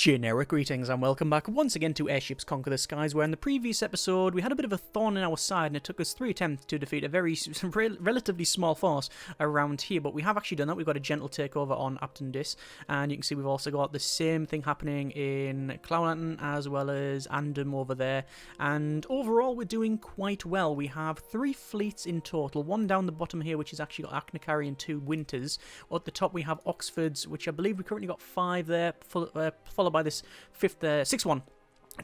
Generic greetings and welcome back once again to Airships Conquer the Skies, where in the previous episode we had a bit of a thorn in our side and it took us 3 attempts to defeat a very relatively small force around here, but we have actually done that. We've got a gentle takeover on Optin Dis, and you can see we've also got the same thing happening in Clownlantern as well as Andom over there, and overall we're doing quite well. We have 3 fleets in total, one down the bottom here which is actually got Aknakari and 2 Winters. At the top we have Oxfords, which I believe we currently got 5 there, followed by this 6th one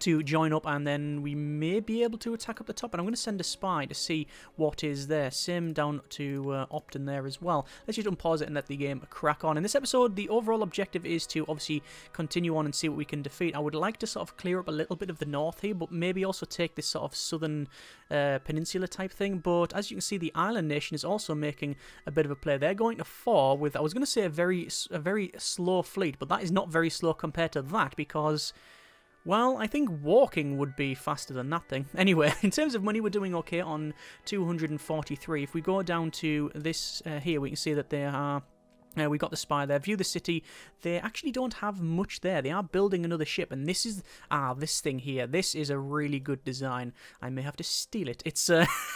to join up, and then we may be able to attack up the top, and I'm going to send a spy to see what is there. Same down to Optin there as well. Let's just unpause it and let the game crack on. In this episode, the overall objective is to obviously continue on and see what we can defeat. I would like to sort of clear up a little bit of the north here, but maybe also take this sort of southern peninsula type thing. But as you can see, the island nation is also making a bit of a play. They're going to 4 with, I was going to say a very slow fleet, but that is not very slow compared to that, because, well, I think walking would be faster than that thing. Anyway, in terms of money, we're doing okay on 243. If we go down to this here, we can see that they are... we got the spy there. View the city. They actually don't have much there. They are building another ship, and this is this thing here. This is a really good design. I may have to steal it. It's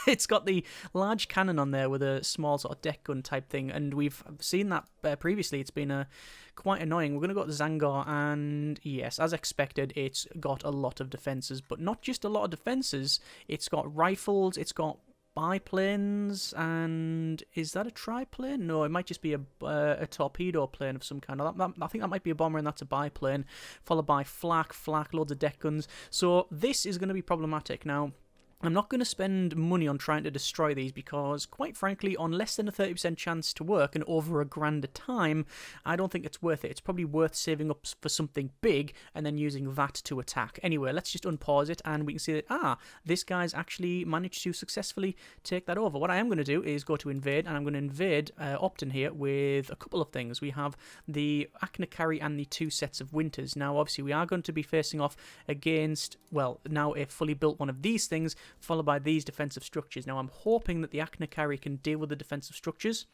it's got the large cannon on there with a small sort of deck gun type thing, and we've seen that previously. It's been quite annoying. We're going to go to Zangar, and yes, as expected, it's got a lot of defenses, but not just a lot of defenses. It's got rifles. It's got biplanes, and is that a triplane? No, it might just be a torpedo plane of some kind. I think that might be a bomber, and that's a biplane, followed by flak, loads of deck guns. So this is going to be problematic. Now, I'm not going to spend money on trying to destroy these because, quite frankly, on less than a 30% chance to work and over $1,000 a time, I don't think it's worth it. It's probably worth saving up for something big and then using that to attack. Anyway, let's just unpause it, and we can see that, this guy's actually managed to successfully take that over. What I am going to do is go to invade, and I'm going to invade Optin here with a couple of things. We have the Aknakari and the 2 sets of Winters. Now, obviously, we are going to be facing off against, well, now a fully built one of these things, followed by these defensive structures. Now, I'm hoping that the Aknakari can deal with the defensive structures,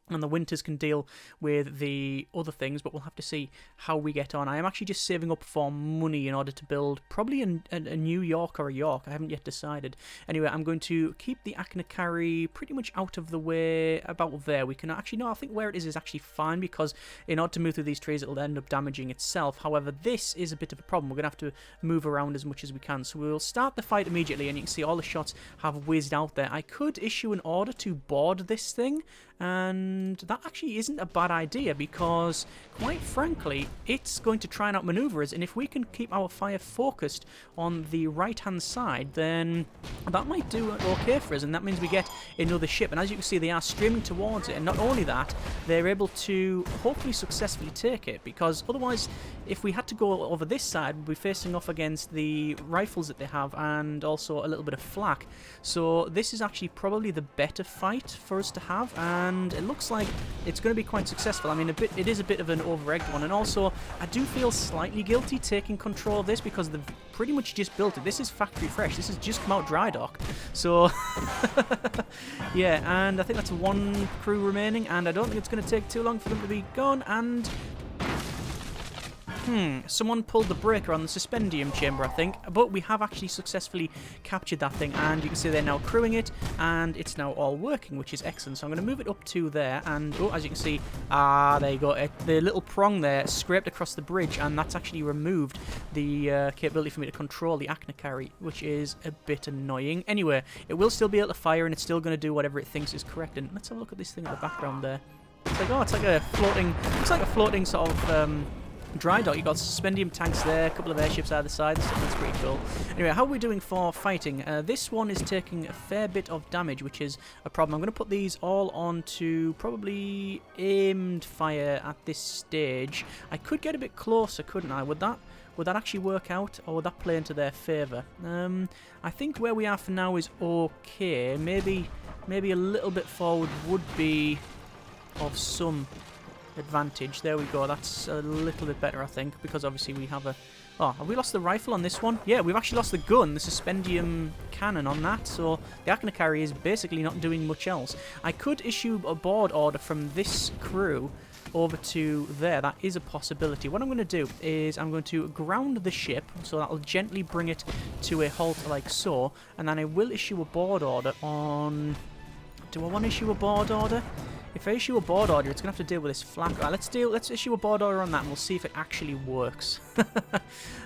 and the Winters can deal with the other things, but we'll have to see how we get on. I am actually just saving up for money in order to build probably a New York or a York. I haven't yet decided. Anyway, I'm going to keep the Aknakari pretty much out of the way about there. We can actually, no, I think where it is actually fine, because in order to move through these trees, it'll end up damaging itself. However, this is a bit of a problem. We're going to have to move around as much as we can. So we'll start the fight immediately, and you can see all the shots have whizzed out there. I could issue an order to board this thing, and that actually isn't a bad idea, because quite frankly it's going to try and outmaneuver us, and if we can keep our fire focused on the right hand side, then that might do okay for us, and that means we get another ship. And as you can see, they are streaming towards it, and not only that, they're able to hopefully successfully take it, because otherwise if we had to go over this side, we'd be facing off against the rifles that they have and also a little bit of flak. So this is actually probably the better fight for us to have, and it looks like it's going to be quite successful. I mean, it is a bit of an over-egged one, and also I do feel slightly guilty taking control of this because they've pretty much just built it. This is factory fresh. This has just come out dry dock. So yeah, and I think that's 1 crew remaining, and I don't think it's going to take too long for them to be gone. And someone pulled the breaker on the suspendium chamber, I think, but we have actually successfully captured that thing, and you can see they're now crewing it, and it's now all working, which is excellent. So I'm going to move it up to there, and as you can see, there you go, the little prong there scraped across the bridge, and that's actually removed the capability for me to control the Aknakari, which is a bit annoying. Anyway, it will still be able to fire, and it's still going to do whatever it thinks is correct. And let's have a look at this thing in the background there. It's like, it's like a floating, looks like a floating sort of dry dock. You got suspendium tanks there, a couple of airships either side. That's pretty cool. Anyway, how are we doing for fighting? This one is taking a fair bit of damage, which is a problem. I'm going to put these all onto probably aimed fire at this stage. I could get a bit closer, couldn't I? Would that actually work out, or would that play into their favour? I think where we are for now is okay. Maybe a little bit forward would be of some advantage. There we go. That's a little bit better, I think, because obviously we have a... Oh, have we lost the rifle on this one? Yeah, we've actually lost the gun, the suspendium cannon on that, so the Aknakari is basically not doing much else. I could issue a board order from this crew over to there. That is a possibility. What I'm going to do is I'm going to ground the ship, so that'll gently bring it to a halt like so, and then I will issue a board order on... Do I want to issue a board order? If I issue a board order, it's going to have to deal with this flank. Right, let's issue a board order on that, and we'll see if it actually works.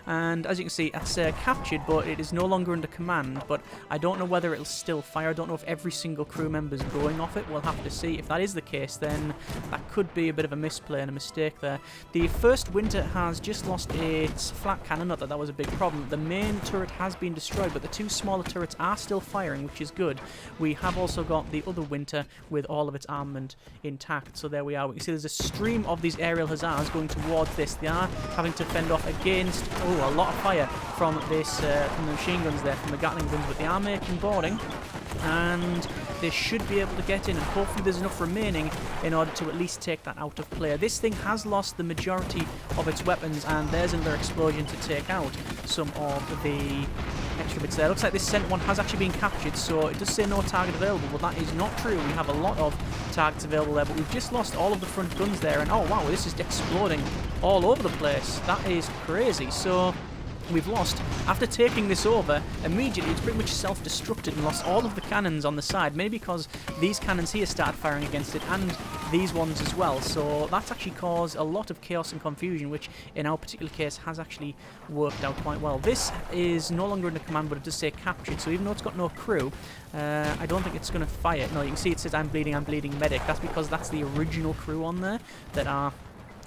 And as you can see, it's captured, but it is no longer under command. But I don't know whether it'll still fire. I don't know if every single crew member's going off it. We'll have to see. If that is the case, then that could be a bit of a misplay and a mistake there. The first winter has just lost its flat cannon. Not that that was a big problem. The main turret has been destroyed, but the two smaller turrets are still firing, which is good. We have also got the other winter with all of its armament intact. So there we are. We can see there's a stream of these aerial hussars going towards this. They are having to fend off against a lot of fire from this from the machine guns there, from the Gatling guns, but they are making boarding, and they should be able to get in, and hopefully there's enough remaining in order to at least take that out of play. This thing has lost the majority of its weapons, and there's another explosion to take out some of the extra bits there. Looks like this center one has actually been captured, so it does say no target available, but that is not true. We have a lot of targets available there, but we've just lost all of the front guns there, and oh wow, this is exploding all over the place. That is crazy. So we've lost, after taking this over, immediately it's pretty much self-destructed and lost all of the cannons on the side, maybe because these cannons here started firing against it, and these ones as well. So that's actually caused a lot of chaos and confusion, which in our particular case has actually worked out quite well. This is no longer under command, but it does say captured, so even though it's got no crew, I don't think it's going to fire. No, you can see it says I'm bleeding, medic. That's because that's the original crew on there that are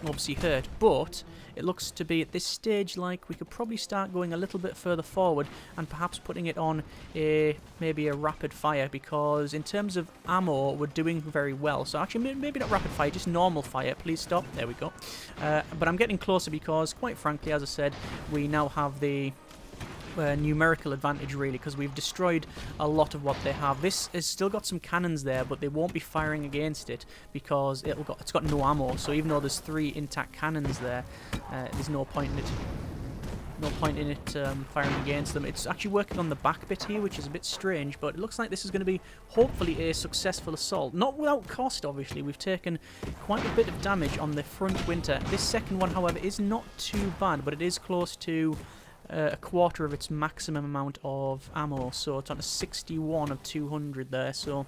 obviously hurt, but it looks to be at this stage like we could probably start going a little bit further forward and perhaps putting it on maybe a rapid fire, because in terms of ammo we're doing very well. So actually maybe not rapid fire, just normal fire. Please stop. There we go. But I'm getting closer because, quite frankly, as I said, we now have the numerical advantage, really, because we've destroyed a lot of what they have. This has still got some cannons there, but they won't be firing against it because it's got no ammo. So even though there's 3 intact cannons there, there's no point in it. Firing against them. It's actually working on the back bit here, which is a bit strange, but it looks like this is going to be hopefully a successful assault. Not without cost, obviously. We've taken quite a bit of damage on the front winter. This second one, however, is not too bad, but it is close to a quarter of its maximum amount of ammo, so it's on a 61 of 200 there, so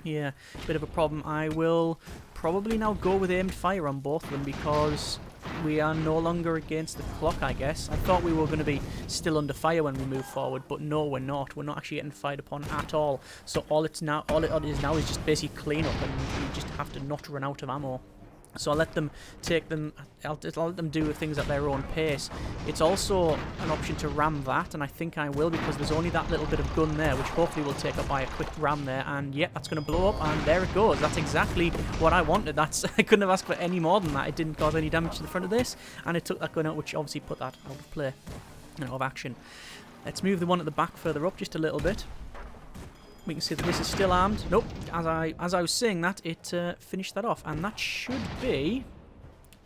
yeah, bit of a problem. I will probably now go with aimed fire on both of them because we are no longer against the clock, I guess. I thought we were going to be still under fire when we move forward, but no, we're not. We're not actually getting fired upon at all. So all it is now is just basically clean up, and we just have to not run out of ammo. So I'll let them take them. I'll let them do things at their own pace. It's also an option to ram that, and I think I will, because there's only that little bit of gun there, which hopefully will take up by a quick ram there. And yep, that's going to blow up, and there it goes. That's exactly what I wanted. I couldn't have asked for any more than that. It didn't cause any damage to the front of this, and it took that gun out, which obviously put that out of play, out of action. Let's move the one at the back further up just a little bit. We can see that this is still armed. Nope. As I was saying that, it finished that off, and that should be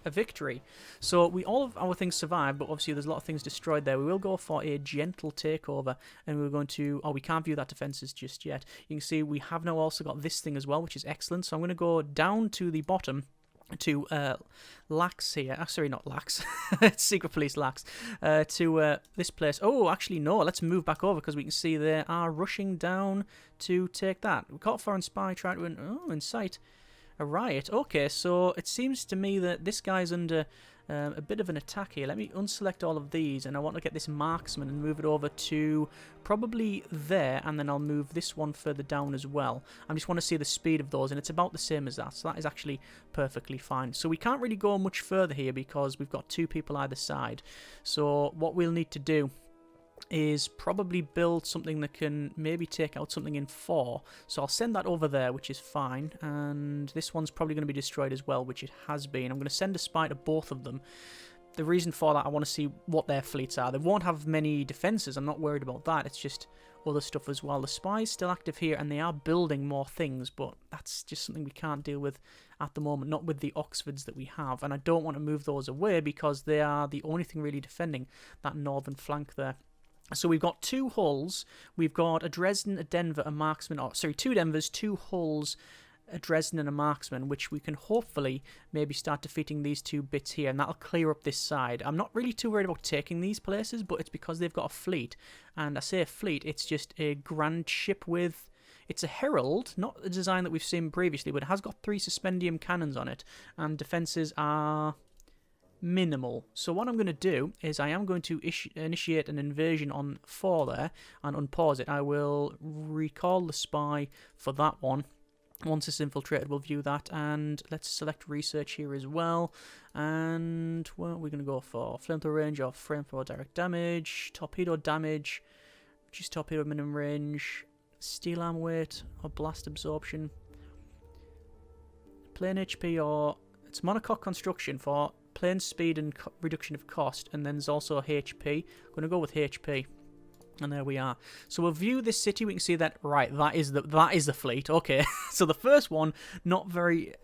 a victory. So all of our things survived, but obviously there's a lot of things destroyed there. We will go for a gentle takeover, and we're going to... Oh, we can't view that defences just yet. You can see we have now also got this thing as well, which is excellent. So I'm going to go down to the bottom to Lax here. Sorry, not Lax. It's Secret Police Lax. To this place. Oh, actually, no. Let's move back over because we can see they are rushing down to take that. We caught foreign spy trying to incite a riot. Okay, so it seems to me that this guy's under a bit of an attack here. Let me unselect all of these, and I want to get this marksman and move it over to probably there, and then I'll move this one further down as well. I just want to see the speed of those, and it's about the same as that, so that is actually perfectly fine. So we can't really go much further here because we've got 2 people either side. So what we'll need to do is probably build something that can maybe take out something in 4. So I'll send that over there, which is fine. And this one's probably going to be destroyed as well, which it has been. I'm going to send a spy to both of them. The reason for that, I want to see what their fleets are. They won't have many defences. I'm not worried about that. It's just other stuff as well. The spy's still active here, and they are building more things, but that's just something we can't deal with at the moment, not with the Oxfords that we have. And I don't want to move those away because they are the only thing really defending that northern flank there. So we've got 2 hulls, we've got a Dresden, a Denver, a marksman, 2 Denvers, 2 hulls, a Dresden and a marksman, which we can hopefully maybe start defeating these two bits here, and that'll clear up this side. I'm not really too worried about taking these places, but it's because they've got a fleet. And I say a fleet, it's just a grand ship with... It's a Herald, not a design that we've seen previously, but it has got 3 suspendium cannons on it, and defences are minimal. So what I'm going to do is I am going to initiate an invasion on 4 there, and unpause it. I will recall the spy for that one. Once it's infiltrated, we'll view that, and let's select research here as well. And what are we going to go for? Flamethrower range or flamethrower direct damage, torpedo damage, which is torpedo minimum range, steel arm weight or blast absorption, plane HP, or it's monocoque construction for plane speed and reduction of cost, and then there's also HP. I'm going to go with HP. And there we are. So we'll view this city. We can see that, right, that is the fleet. Okay. So the first one, not very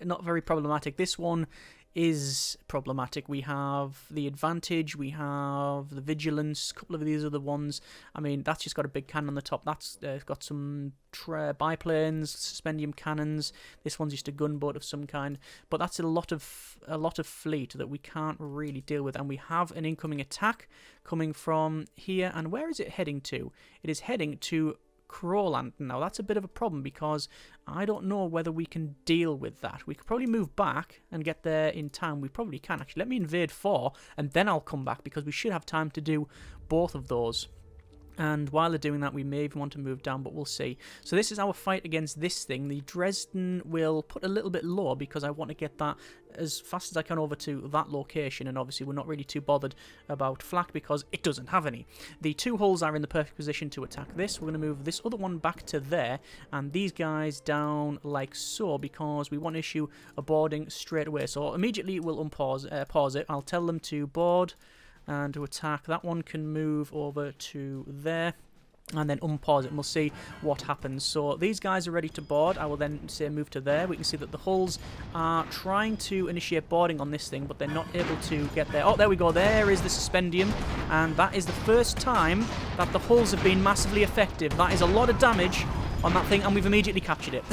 problematic. This one is problematic. We have the advantage, we have the vigilance, a couple of these other ones. I mean, that's just got a big cannon on the top. That's got some biplanes, suspendium cannons. This one's just a gunboat of some kind. But that's a lot of fleet that we can't really deal with. And we have an incoming attack coming from here. And where is it heading to? It is heading to Crowland. Now that's a bit of a problem because I don't know whether we can deal with that. We could probably move back and get there in time. We probably can actually. Let me invade 4 and then I'll come back because we should have time to do both of those. And while they're doing that, we may even want to move down, but we'll see. So this is our fight against this thing. The Dresden will put a little bit lower because I want to get that as fast as I can over to that location. And obviously, we're not really too bothered about flak because it doesn't have any. The 2 hulls are in the perfect position to attack this. We're going to move this other one back to there. And these guys down like so because we want to issue a boarding straight away. So immediately we'll pause it. I'll tell them to board and to attack. That one can move over to there and then unpause it and we'll see what happens. So these guys are ready to board. I will then say move to there. We can see that the hulls are trying to initiate boarding on this thing, but they're not able to get there. Oh, there we go. There is the suspendium, and that is the first time that the hulls have been massively effective. That is a lot of damage on that thing, and we've immediately captured it.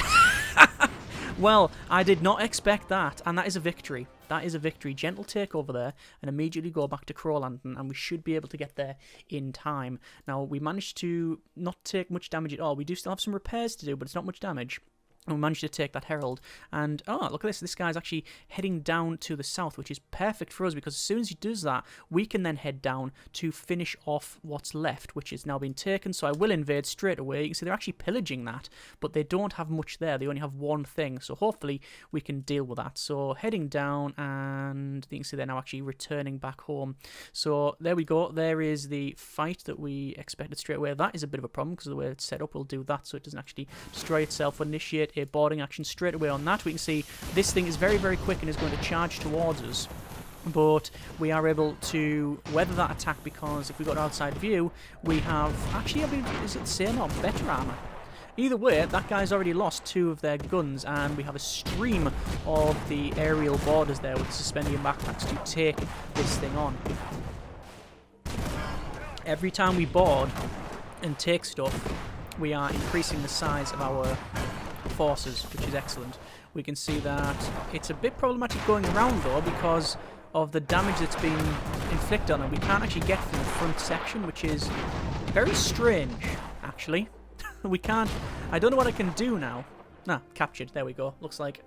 Well, I did not expect that, and that is a victory. That is a victory. Gentle take over there, and immediately go back to Crowland, and we should be able to get there in time. Now, we managed to not take much damage at all. We do still have some repairs to do, but it's not much damage. And we managed to take that Herald. And, oh, look at this. This guy's actually heading down to the south, which is perfect for us because as soon as he does that, we can then head down to finish off what's left, which is now been taken. So I will invade straight away. You can see they're actually pillaging that, but they don't have much there. They only have one thing. So hopefully we can deal with that. So heading down, and you can see they're now actually returning back home. So there we go. There is the fight that we expected straight away. That is a bit of a problem because of the way it's set up. We'll do that so it doesn't actually destroy itself. We'll initiate a boarding action straight away on that. We can see this thing is very, very quick and is going to charge towards us. But we are able to weather that attack because if we got outside view, we have actually, I believe, is it the same or better armor? Either way, that guy's already lost 2 of their guns, and we have a stream of the aerial boarders there with suspendium backpacks to take this thing on. Every time we board and take stuff, we are increasing the size of our forces, which is excellent. We can see that it's a bit problematic going around though because of the damage that's been inflicted on it. We can't actually get from the front section, which is very strange actually. We can't, I don't know what I can do now. Captured, there we go. Looks like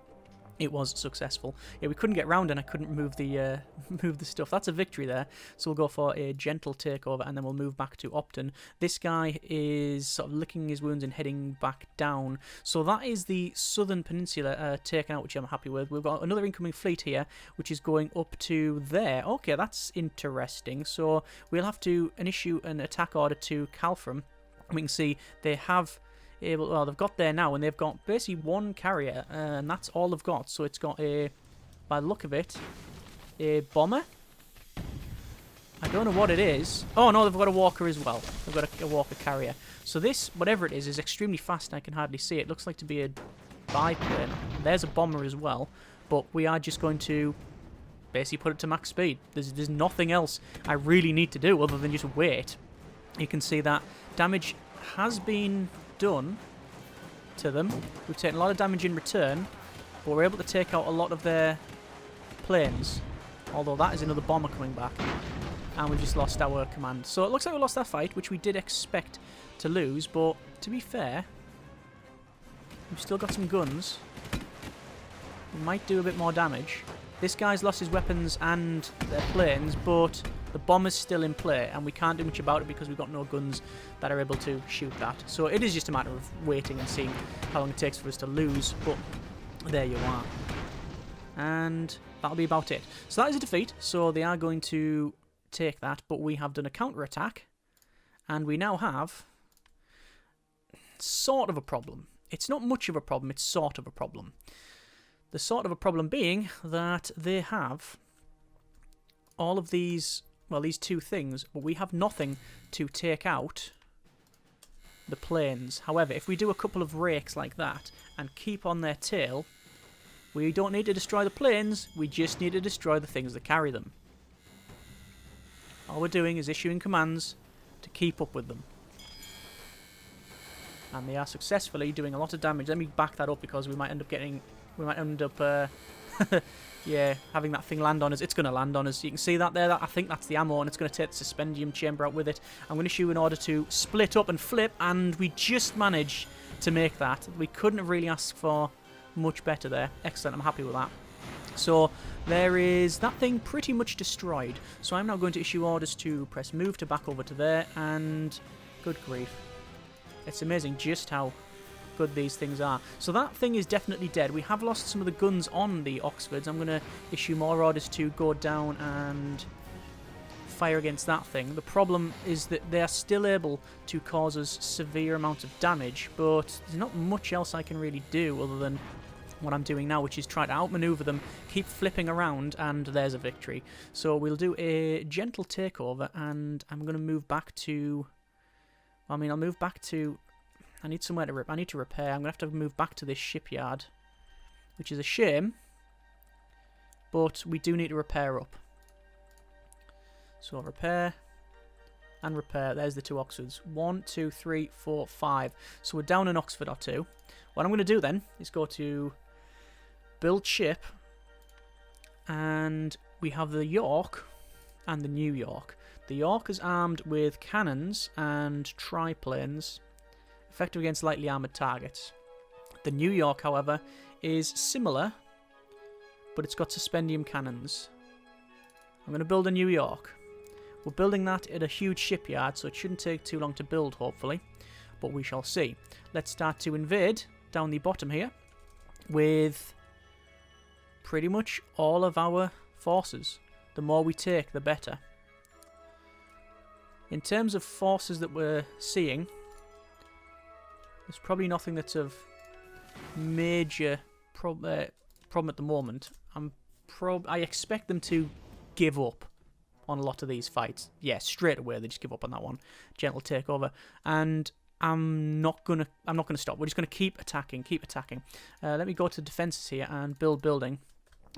it was successful. Yeah, we couldn't get round and I couldn't move the stuff. That's a victory there. So we'll go for a gentle takeover and then we'll move back to Optin. This guy is sort of licking his wounds and heading back down. So that is the southern peninsula taken out, which I'm happy with. We've got another incoming fleet here, which is going up to there. Okay, that's interesting. So we'll have to issue an attack order to Calfram. We can see they have... well, they've got there now, and they've got basically 1 carrier, and that's all they've got. So it's got by the look of it, a bomber. I don't know what it is. Oh no, they've got a walker as well. They've got a walker carrier. So this, whatever it is extremely fast, and I can hardly see it. It looks like to be a biplane. There's a bomber as well, but we are just going to basically put it to max speed. There's nothing else I really need to do other than just wait. You can see that damage has been done to them. We've taken a lot of damage in return, but we're able to take out a lot of their planes. Although that is another bomber coming back. And we've just lost our command. So it looks like we lost that fight, which we did expect to lose. But to be fair, we've still got some guns. We might do a bit more damage. This guy's lost his weapons and their planes, but the bomber's still in play, and we can't do much about it because we've got no guns that are able to shoot that. So it is just a matter of waiting and seeing how long it takes for us to lose. But there you are. And that'll be about it. So that is a defeat. So they are going to take that, but we have done a counterattack, and we now have sort of a problem. It's not much of a problem, it's sort of a problem. The sort of a problem being that they have all of these, well, these two things, but we have nothing to take out the planes. However, if we do a couple of rakes like that and keep on their tail, we don't need to destroy the planes, we just need to destroy the things that carry them. All we're doing is issuing commands to keep up with them. And they are successfully doing a lot of damage. Let me back that up because we might end up getting... We might end up, yeah, having that thing land on us. It's going to land on us. You can see that there. I think that's the ammo, and it's going to take the suspendium chamber out with it. I'm going to issue an order to split up and flip, and we just managed to make that. We couldn't have really asked for much better there. Excellent. I'm happy with that. So there is that thing pretty much destroyed. So I'm now going to issue orders to press move to back over to there, and good grief. It's amazing just how good these things are. So that thing is definitely dead. We have lost some of the guns on the Oxfords. I'm going to issue more orders to go down and fire against that thing. The problem is that they are still able to cause us severe amounts of damage, but there's not much else I can really do other than what I'm doing now, which is try to outmaneuver them, keep flipping around, and there's a victory. So we'll do a gentle takeover, and I'm going to move back to... I mean, I'll move back to... I need somewhere to I need to repair. I'm going to have to move back to this shipyard, which is a shame, but we do need to repair up. So repair and repair. There's the two Oxfords. 1, 2, 3, 4, 5. So we're down an Oxford or two. What I'm going to do then is go to build ship, and we have the York and the New York. The York is armed with cannons and triplanes, effective against lightly armoured targets. The New York, however, is similar, but it's got suspendium cannons. I'm going to build a New York. We're building that at a huge shipyard, so it shouldn't take too long to build, hopefully, but we shall see. Let's start to invade down the bottom here with pretty much all of our forces. The more we take, the better. In terms of forces that we're seeing, there's probably nothing that's of major problem at the moment. I expect them to give up on a lot of these fights. Yeah, straight away they just give up on that one. Gentle takeover, and I'm not gonna stop. We're just gonna keep attacking, Let me go to defenses here and build building.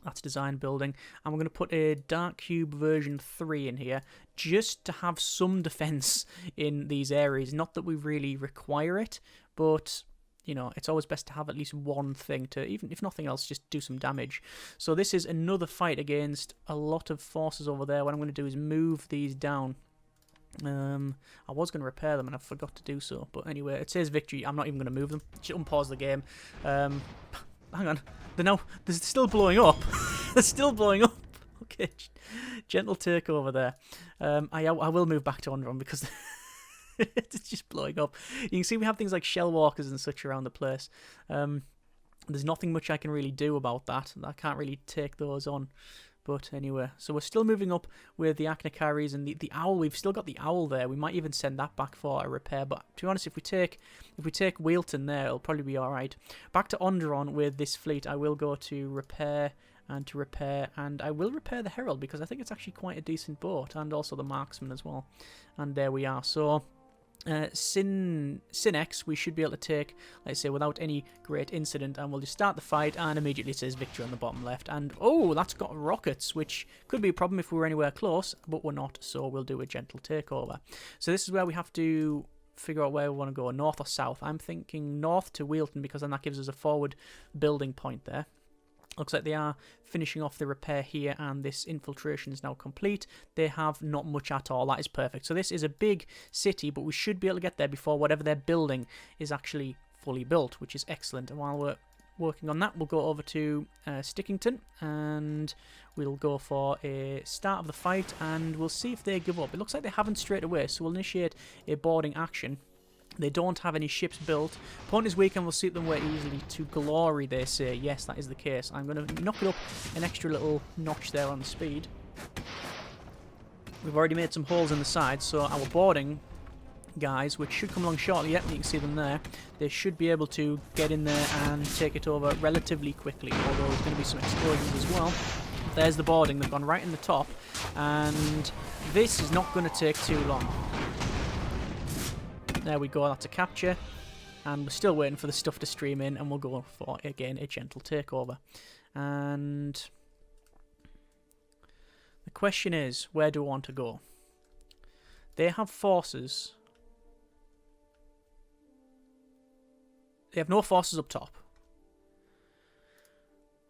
That's design building. And we're going to put a Dark Cube version 3 in here just to have some defense in these areas. Not that we really require it, but, you know, it's always best to have at least one thing to, even if nothing else, just do some damage. So this is another fight against a lot of forces over there. What I'm going to do is move these down. I was going to repair them and I forgot to do so. But anyway, it says victory. I'm not even going to move them. Just unpause the game. Hang on. They're still blowing up. They're still blowing up. Okay, gentle takeover there. I will move back to Ondron because it's just blowing up. You can see we have things like shell walkers and such around the place. There's nothing much I can really do about that. I can't really take those on. But anyway, so we're still moving up with the Achnakaris and the owl. We've still got the owl there. We might even send that back for a repair. But to be honest, if we take Wilton there, it'll probably be all right. Back to Onderon with this fleet. I will go to repair, and I will repair the Herald because I think it's actually quite a decent boat, and also the Marksman as well. And there we are. So Sinex we should be able to take, let's say, without any great incident, and we'll just start the fight, and immediately it says victory on the bottom left. And oh, that's got rockets, which could be a problem if we were anywhere close, but we're not, so we'll do a gentle takeover. So this is where we have to figure out where we want to go, north or south. I'm thinking north to Wilton because then that gives us a forward building point there. Looks like they are finishing off the repair here, and this infiltration is now complete. They have not much at all. That is perfect. So this is a big city, but we should be able to get there before whatever they're building is actually fully built, which is excellent. And while we're working on that, we'll go over to Stickington, and we'll go for a start of the fight, and we'll see if they give up. It looks like they haven't straight away, so we'll initiate a boarding action. They don't have any ships built. Opponent is weak and will suit them way easily to glory, they say. Yes, that is the case. I'm going to knock it up an extra little notch there on the speed. We've already made some holes in the side, so our boarding guys, which should come along shortly, yep, you can see them there, they should be able to get in there and take it over relatively quickly, although there's going to be some explosions as well. There's the boarding. They've gone right in the top, and this is not going to take too long. There we go, that's a capture, and we're still waiting for the stuff to stream in, and we'll go for, again, a gentle takeover. And the question is, where do I want to go? They have forces. They have no forces up top.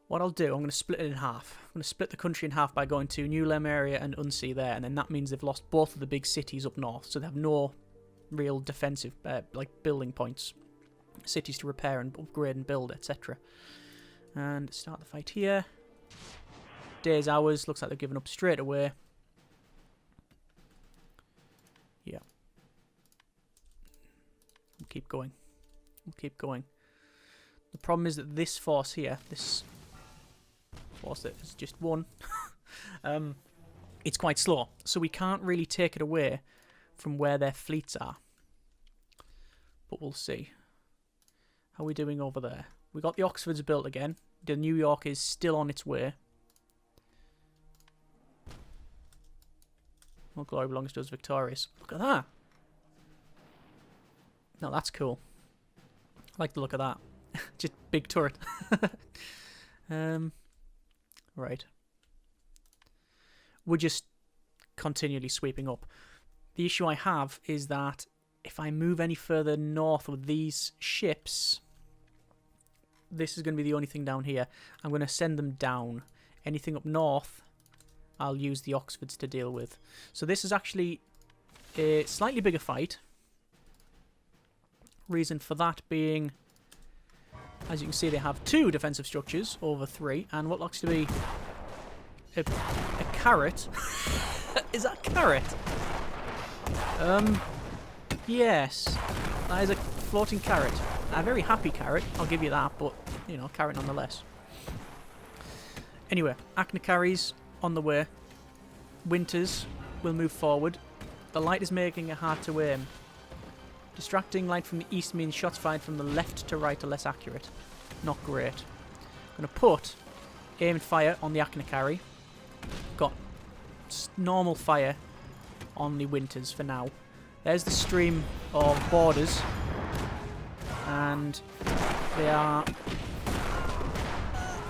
What I'll do, I'm going to split it in half. I'm going to split the country in half by going to New Lem area and Unsea there, and then that means they've lost both of the big cities up north, so they have no real defensive like building points, cities to repair and upgrade and build, etc. And start the fight here. Days, hours, looks like they've given up straight away. Yeah, we'll keep going. We'll keep going. The problem is that this force here, this force that is just one, it's quite slow, so we can't really take it away from where their fleets are. But we'll see. How are we doing over there? We got the Oxfords built again. The New York is still on its way. All glory belongs to us victorious. Look at that. No, that's cool. I like the look of that. Just big turret. Right. We're just continually sweeping up. The issue I have is that if I move any further north with these ships, this is going to be the only thing down here. I'm going to send them down. Anything up north, I'll use the Oxfords to deal with. So this is actually a slightly bigger fight. Reason for that being, as you can see, they have 2 defensive structures over 3, and what looks to be a carrot. Is that a carrot? Yes, that is a floating carrot. A very happy carrot, I'll give you that, but, you know, carrot nonetheless. Anyway, Acna carries on the way. Winters will move forward. The light is making it hard to aim. Distracting light from the east means shots fired from the left to right are less accurate. Not great. I'm going to put aim and fire on the Acna carry. Got normal fire on the Winters for now. There's the stream of borders, and they are,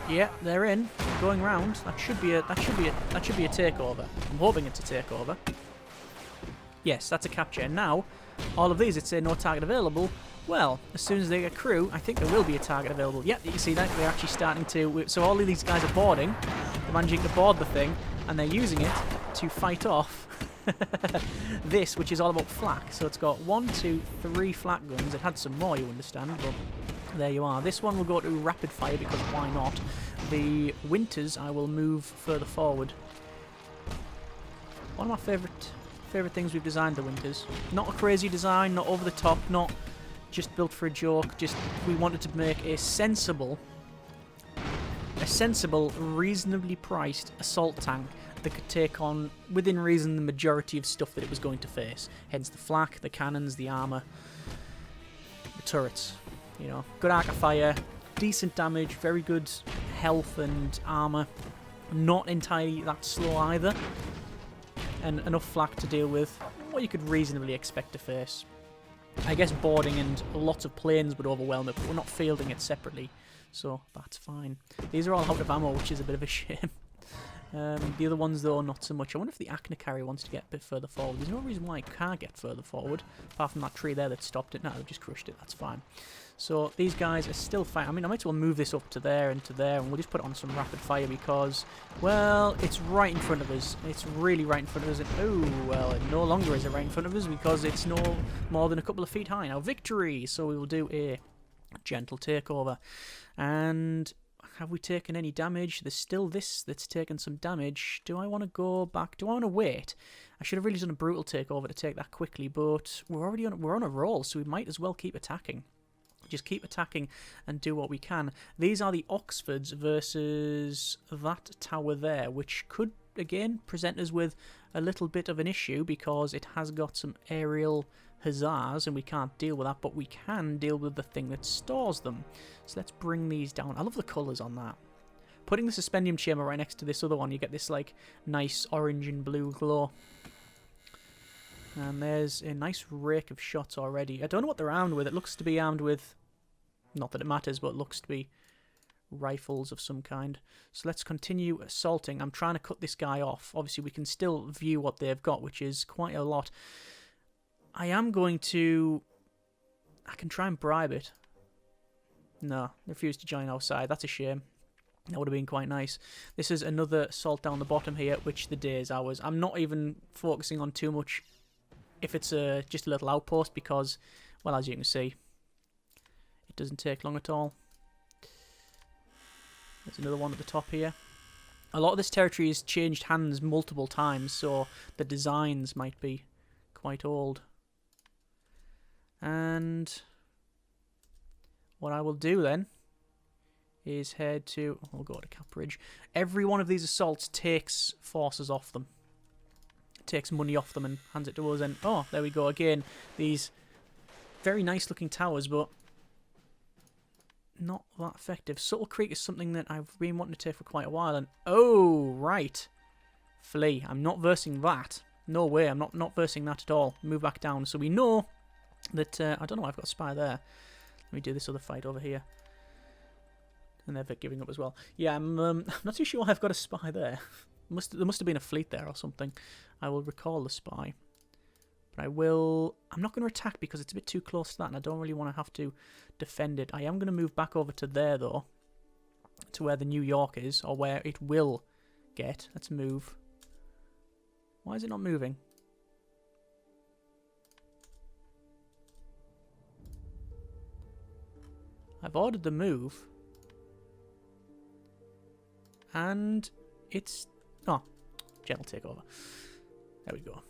yeah, they're in, going round. That should be a takeover. I'm hoping it's a takeover. Yes, that's a capture. And now, all of these, it's a no target available. Well, as soon as they get crew, I think there will be a target available. Yep, you can see that they're actually starting to. So all of these guys are boarding. They're managing to board the thing, and they're using it to fight off this, which is all about flak. So it's got 1, 2, 3 flak guns. It had some more, you understand, but there you are. This one will go to rapid fire because why not? The Winters, I will move further forward. One of my favourite things we've designed, the Winters. Not a crazy design, not over the top, not just built for a joke. Just we wanted to make a sensible, reasonably priced assault tank that could take on, within reason, the majority of stuff that it was going to face. Hence the flak, the cannons, the armour, the turrets. You know, good arc of fire, decent damage, very good health and armour. Not entirely that slow either. And enough flak to deal with what you could reasonably expect to face. I guess boarding and lots of planes would overwhelm it, but we're not fielding it separately, so that's fine. These are all out of ammo, which is a bit of a shame. The other ones, though, not so much. I wonder if the Achnacari wants to get a bit further forward. There's no reason why it can't get further forward, apart from that tree there that stopped it. No, they've just crushed it. That's fine. So these guys are still fighting. I mean, I might as well move this up to there, and we'll just put it on some rapid fire because, well, it's right in front of us. It's really right in front of us. And, oh, well, it no longer is it right in front of us because it's no more than a couple of feet high. Now, victory! So we will do a gentle takeover. And have we taken any damage? There's still this that's taken some damage. Do I want to go back? Do I want to wait? I should have really done a brutal takeover to take that quickly, but we're on a roll, so we might as well keep attacking. Just keep attacking and do what we can. These are the Oxfords versus that tower there, which could, again, present us with a little bit of an issue because it has got some aerial hussars and we can't deal with that, but we can deal with the thing that stores them. So let's bring these down. I love the colours on that. Putting the suspendium chamber right next to this other one, you get this like nice orange and blue glow. And there's a nice rake of shots already. I don't know what they're armed with. It looks to be armed with, not that it matters, but it looks to be rifles of some kind. So let's continue assaulting. I'm trying to cut this guy off. Obviously, we can still view what they've got, which is quite a lot. I am going to... I can try and bribe it. No, refuse to join our side. That's a shame. That would have been quite nice. This is another assault down the bottom here, which the day is ours. I'm not even focusing on too much if it's just a little outpost because, well, as you can see, it doesn't take long at all. There's another one at the top here. A lot of this territory has changed hands multiple times, so the designs might be quite old. And what I will do then is head to... We'll go to Capridge. Every one of these assaults takes forces off them. Takes money off them and hands it to us. And oh, there we go again. These very nice looking towers, but not that effective. Subtle Creek is something that I've been wanting to take for quite a while. And oh, right. Flee. I'm not versing that. No way. I'm not versing that at all. Move back down. So we know that... I don't know why I've got a spy there. Let me do this other fight over here. And they're giving up as well. Yeah, I'm not too sure why I've got a spy there. There must have been a fleet there or something. I will recall the spy. But I'm not going to attack because it's a bit too close to that and I don't really want to have to defend it. I am going to move back over to there though. To where the New York is, or where it will get. Let's move. Why is it not moving? I've ordered the move. And it's... Oh, gentle takeover. There we go.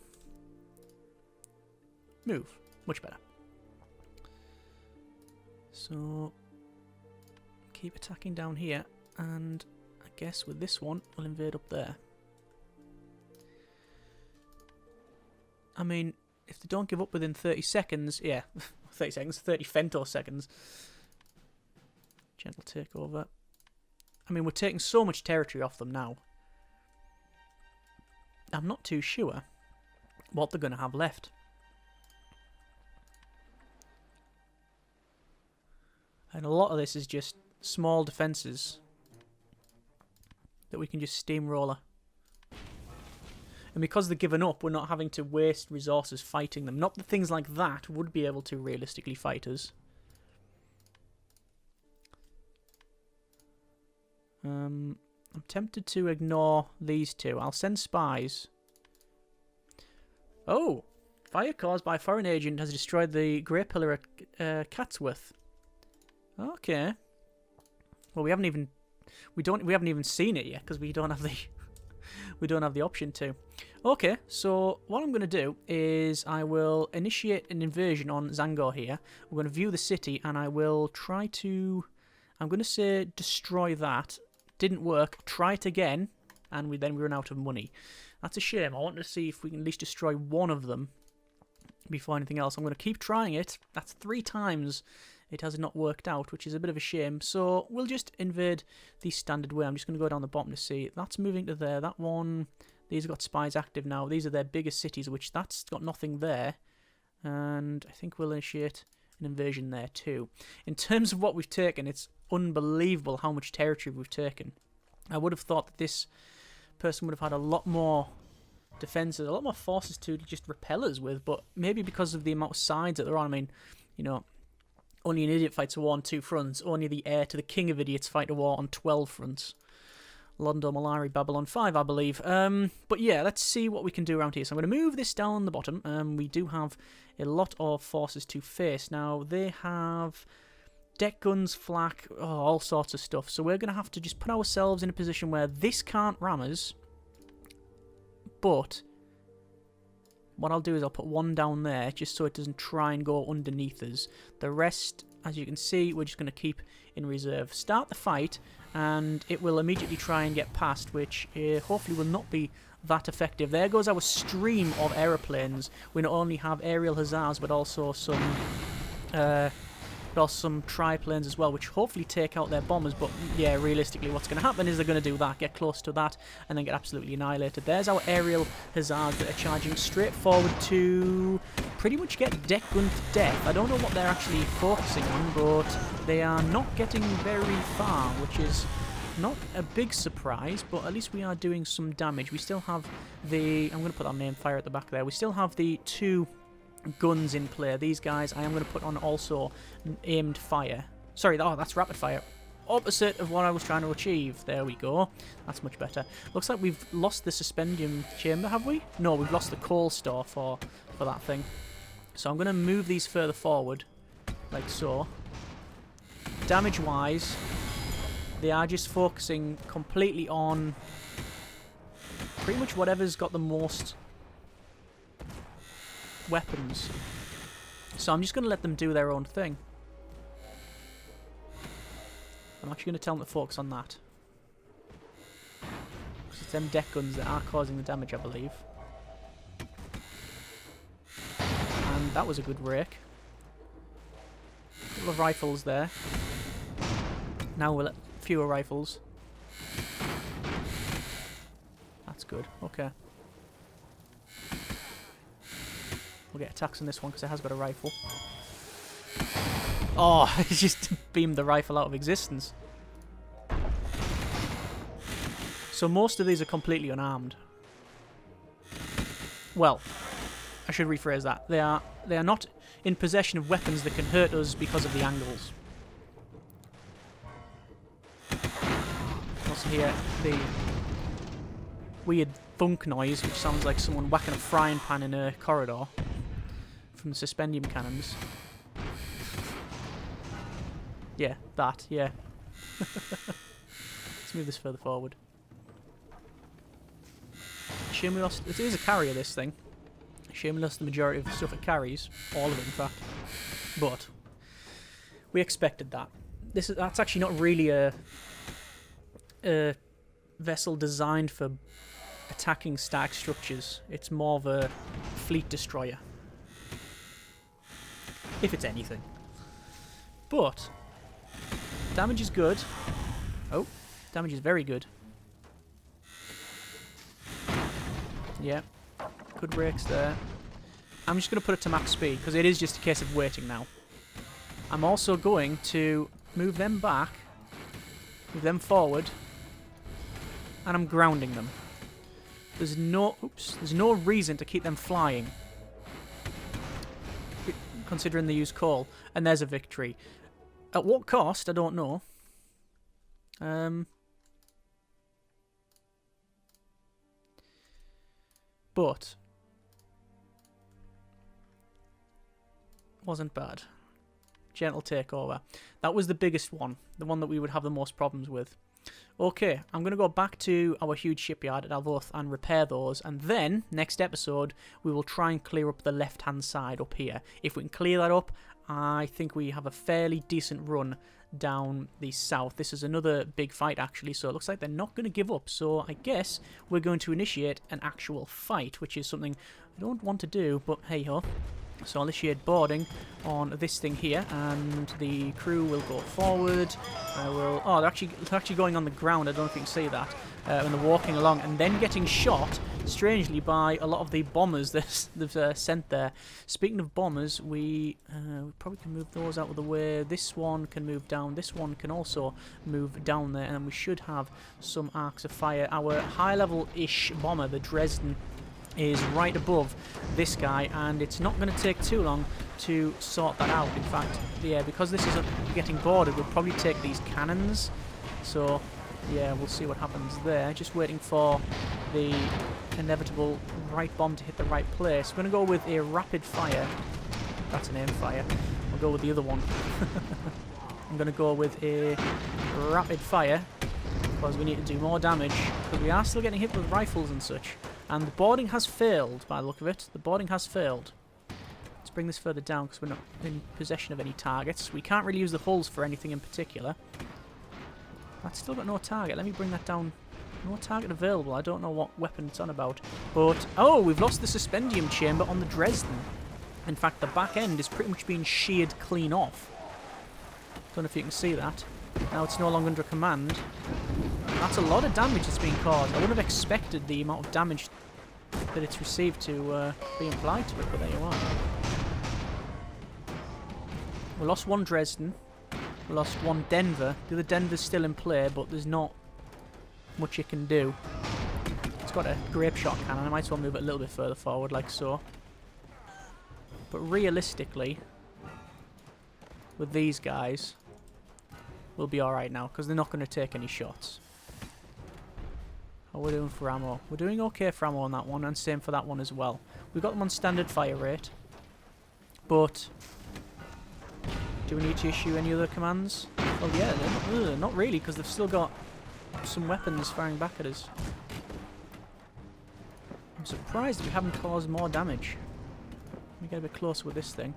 Move. Much better. So, keep attacking down here. And I guess with this one, we'll invade up there. I mean, if they don't give up within 30 seconds... Yeah, 30 seconds. 30 femtoseconds. Gentle takeover. I mean, we're taking so much territory off them now. I'm not too sure what they're going to have left. And a lot of this is just small defences that we can just steamroller. And because they're given up, we're not having to waste resources fighting them. Not that things like that would be able to realistically fight us. I'm tempted to ignore these two. I'll send spies. Oh! Fire caused by a foreign agent has destroyed the Grey Pillar at Catsworth. Okay. Well, we haven't even seen it yet because we don't have the option to. Okay, so what I'm going to do is I will initiate an invasion on Zangar here. We're going to view the city and I will try to... I'm going to say destroy that. Didn't work. Try it again, and we run out of money. That's a shame. I want to see if we can at least destroy one of them before anything else. I'm going to keep trying it. That's 3 times it has not worked out, which is a bit of a shame. So we'll just invade the standard way. I'm just going to go down the bottom to see. That's moving to there. That one, these have got spies active now. These are their biggest cities, which that's got nothing there. And I think we'll initiate an invasion there too. In terms of what we've taken, it's unbelievable how much territory we've taken. I would have thought that this person would have had a lot more defenses, a lot more forces to just repel us with, but maybe because of the amount of sides that they're on. I mean, you know, only an idiot fights a war on 2 fronts. Only the heir to the king of idiots fight a war on 12 fronts. Londo Malari, Babylon 5, I believe. But yeah, let's see what we can do around here. So I'm going to move this down the bottom. We do have a lot of forces to face. Now, they have deck guns, flak, all sorts of stuff. So we're going to have to just put ourselves in a position where this can't ram us. But what I'll do is I'll put one down there just so it doesn't try and go underneath us. The rest, as you can see, we're just going to keep in reserve. Start the fight, and it will immediately try and get past, which hopefully will not be that effective. There goes our stream of aeroplanes. We not only have aerial hussars, but also some triplanes as well, which hopefully take out their bombers. But yeah, realistically, what's going to happen is they're going to do that, get close to that, and then get absolutely annihilated. There's our aerial hussars that are charging straight forward to pretty much get deck gunned to death. I don't know what they're actually focusing on, but they are not getting very far, which is not a big surprise, but at least we are doing some damage. We still have the... I'm going to put our name fire at the back there. We still have the 2 guns in play. These guys I am going to put on also aimed fire. Sorry, oh, that's rapid fire. Opposite of what I was trying to achieve. There we go. That's much better. Looks like we've lost the suspendium chamber, have we? No, we've lost the coal store for that thing. So I'm going to move these further forward, like so. Damage-wise, they are just focusing completely on pretty much whatever's got the most weapons. So I'm just going to let them do their own thing. I'm actually going to tell them to focus on that. It's them deck guns that are causing the damage, I believe. And that was a good rake. A couple of rifles there. Now we'll let fewer rifles. That's good. Okay. We'll get attacks on this one because it has got a rifle. Oh, it just beamed the rifle out of existence. So most of these are completely unarmed. Well, I should rephrase that. They are not in possession of weapons that can hurt us because of the angles. Also hear the weird thunk noise, which sounds like someone whacking a frying pan in a corridor from the suspendium cannons. Yeah, that, yeah. Let's move this further forward. Shame we lost... It is a carrier, this thing. Shame we lost the majority of the stuff it carries. All of it, in fact. But we expected that. That's actually not really a vessel designed for attacking static structures. It's more of a fleet destroyer. If it's anything. But damage is good. Oh, damage is very good. Yeah, good rakes there. I'm just going to put it to max speed because it is just a case of waiting now. I'm also going to move them back, move them forward, and I'm grounding them. There's no reason to keep them flying, considering they use coal. And there's a victory. At what cost? I don't know. But wasn't bad. Gentle takeover. That was the biggest one. The one that we would have the most problems with. Okay, I'm going to go back to our huge shipyard at Alvoth and repair those, and then, next episode, we will try and clear up the left-hand side up here. If we can clear that up, I think we have a fairly decent run down the south. This is another big fight, actually, so it looks like they're not going to give up, so I guess we're going to initiate an actual fight, which is something I don't want to do, but hey-ho. So I'll initiate boarding on this thing here, and the crew will go forward. I will... Oh, they're actually going on the ground. I don't know if you can see that. And they're walking along and then getting shot, strangely, by a lot of the bombers that they've sent there. Speaking of bombers, we probably can move those out of the way. This one can move down. This one can also move down there, and we should have some arcs of fire. Our high-level-ish bomber, the Dresden, is right above this guy, and it's not going to take too long to sort that out. In fact, yeah, because this is getting boarded, we'll probably take these cannons. So, yeah, we'll see what happens there. Just waiting for the inevitable right bomb to hit the right place. We're going to go with a rapid fire. That's an aim fire. I'll go with the other one. I'm going to go with a rapid fire because we need to do more damage, because we are still getting hit with rifles and such. And the boarding has failed, by the look of it. The boarding has failed. Let's bring this further down because we're not in possession of any targets. We can't really use the hulls for anything in particular. That's still got no target. Let me bring that down. No target available. I don't know what weapon it's on about. But, oh, we've lost the suspendium chamber on the Dresden. In fact, the back end is pretty much being sheared clean off. Don't know if you can see that. Now it's no longer under command. That's a lot of damage that's being caused. I wouldn't have expected the amount of damage that it's received to be applied to it, but there you are. We lost one Dresden. We lost one Denver. The other Denver's still in play, but there's not much it can do. It's got a grape shot cannon. I might as well move it a little bit further forward, like so. But realistically, with these guys, we'll be alright now, because they're not going to take any shots. How are we doing for ammo? We're doing okay for ammo on that one, and same for that one as well. We've got them on standard fire rate. But do we need to issue any other commands? Well, yeah, not really, because they've still got some weapons firing back at us. I'm surprised that we haven't caused more damage. Let me get a bit closer with this thing.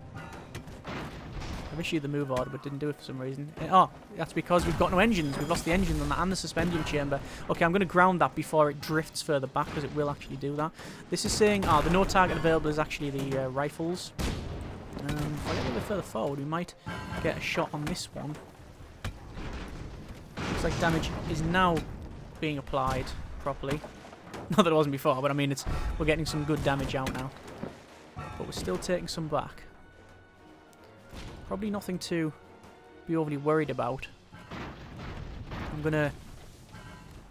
I've issued the move order, but didn't do it for some reason. Oh, that's because we've got no engines. We've lost the engines on that and the suspendium chamber. Okay, I'm going to ground that before it drifts further back, because it will actually do that. This is saying, the no target available is actually the rifles. If I get a little bit further forward, we might get a shot on this one. Looks like damage is now being applied properly. Not that it wasn't before, but I mean, we're getting some good damage out now. But we're still taking some back. Probably nothing to be overly worried about. I'm going to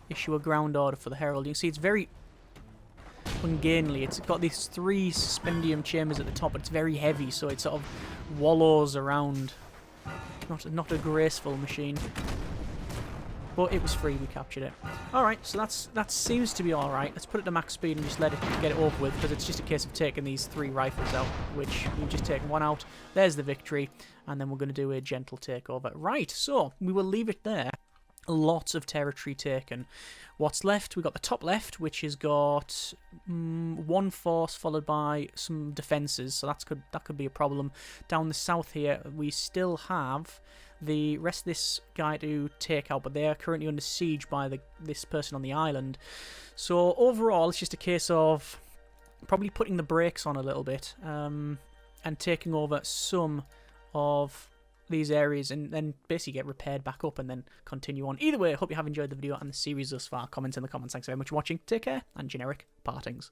issue a ground order for the Herald. You can see it's very ungainly. It's got these 3 suspendium chambers at the top, but it's very heavy, so it sort of wallows around. Not a graceful machine. But it was free, we captured it. Alright, so that seems to be alright. Let's put it to max speed and just get it over with, because it's just a case of taking these 3 rifles out, which we've just taken one out. There's the victory, and then we're going to do a gentle takeover. Right, so we will leave it there. Lots of territory taken. What's left? We've got the top left, which has got 1 force followed by some defences, so that could be a problem. Down the south here, we still have the rest of this guy to take out, but they are currently under siege by this person on the island. So overall, it's just a case of probably putting the brakes on a little bit and taking over some of these areas and then basically get repaired back up and then continue on. Either way, I hope you have enjoyed the video and the series thus far. Comment in the comments. Thanks very much for watching. Take care, and generic partings.